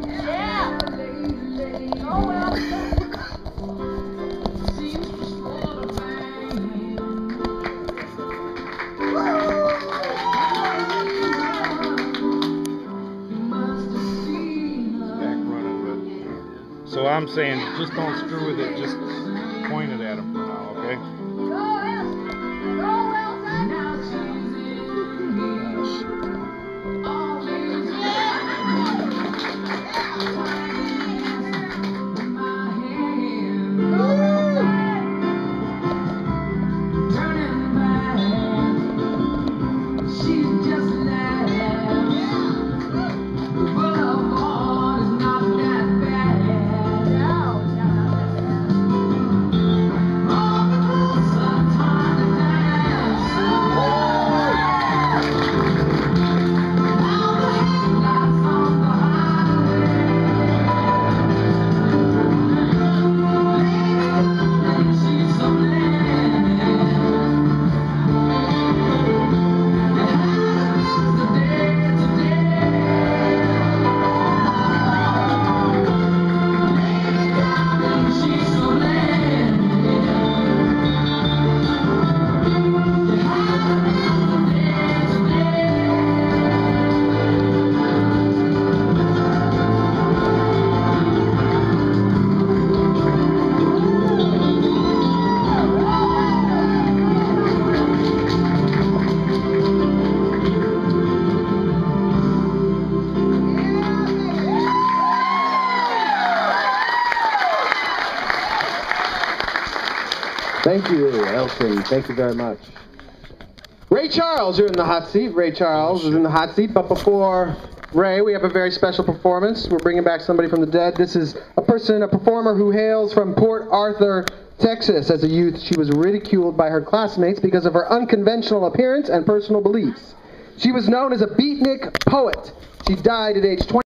Yeah. Oh well. So I'm saying, just don't screw with it, just point it at him for now, okay? Thank you, Elton. Thank you very much. Ray Charles, you're in the hot seat. Ray Charles is in the hot seat. But before Ray, we have a very special performance. We're bringing back somebody from the dead. This is a performer who hails from Port Arthur, Texas. As a youth, she was ridiculed by her classmates because of her unconventional appearance and personal beliefs. She was known as a beatnik poet. She died at age 20.